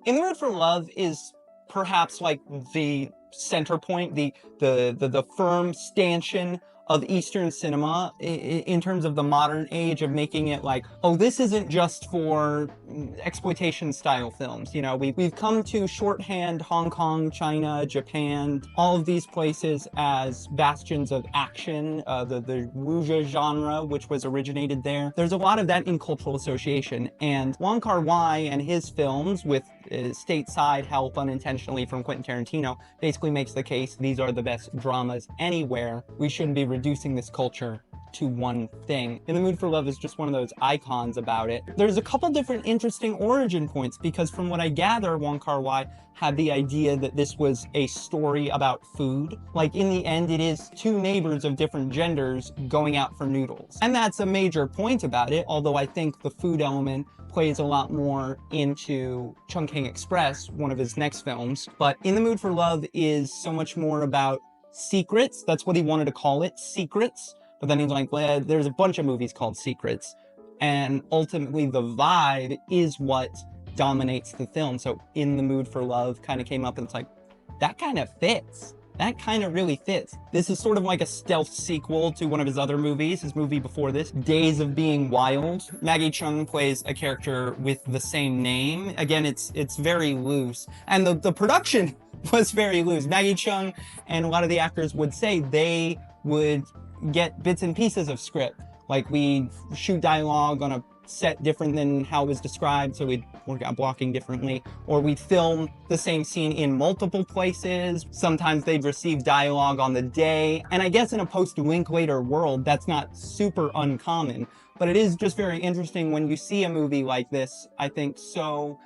In the Mood for Love is perhaps like the center point, the firm stanchion of Eastern cinema in terms of the modern age of making it like, oh, this isn't just for exploitation style films. You know, we've come to shorthand Hong Kong, China, Japan, all of these places as bastions of action, the wuxia genre, which was originated there. There's a lot of that in cultural association, and Wong Kar Wai and his films with stateside help unintentionally from Quentin Tarantino basically makes the case these are the best dramas anywhere. We shouldn't be reducing this culture to one thing. In the Mood for Love is just one of those icons about it. There's a couple different interesting origin points because from what I gather, Wong Kar Wai had the idea that this was a story about food. Like in the end, it is two neighbors of different genders going out for noodles. And that's a major point about it, although I think the food element plays a lot more into Chungking Express, one of his next films. But In the Mood for Love is so much more about secrets. That's what he wanted to call it, secrets. But then he's like, well, there's a bunch of movies called Secrets. And ultimately the vibe is what dominates the film. So In the Mood for Love kind of came up and it's like, that kind of fits. That kind of really fits. This is sort of like a stealth sequel to one of his other movies, his movie before this, Days of Being Wild. Maggie Cheung plays a character with the same name. Again, it's very loose. And the production was very loose. Maggie Cheung and a lot of the actors would say they would get bits and pieces of script. Like we'd shoot dialogue on a set different than how it was described, so we'd work out blocking differently, or we'd film the same scene in multiple places. Sometimes they'd receive dialogue on the day, and I guess in a post-Linklater world, that's not super uncommon, but it is just very interesting when you see a movie like this, I think, so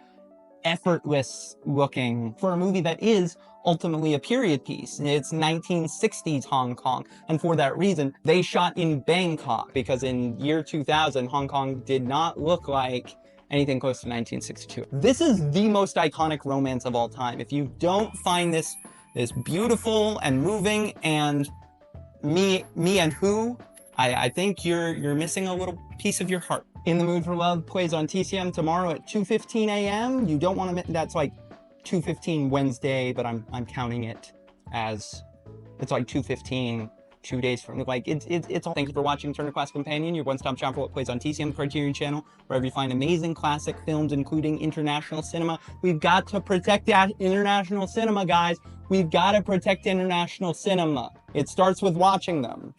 effortless looking for a movie that is ultimately a period piece. It's 1960s Hong Kong, and for that reason, they shot in Bangkok, because in year 2000, Hong Kong did not look like anything close to 1962. This is the most iconic romance of all time. If you don't find this beautiful and moving and me and who, I think you're missing a little piece of your heart. In the Mood for Love plays on TCM tomorrow at 2:15 a.m. You don't want to, that's like 2:15 Wednesday, but I'm counting it as, it's like 2:15, 2 days from, like, it's all. Thank you for watching Turner Class Companion, your one-stop shop for what plays on TCM, the Criterion Channel, wherever you find amazing classic films, including international cinema. We've got to protect that international cinema, guys. We've got to protect international cinema. It starts with watching them.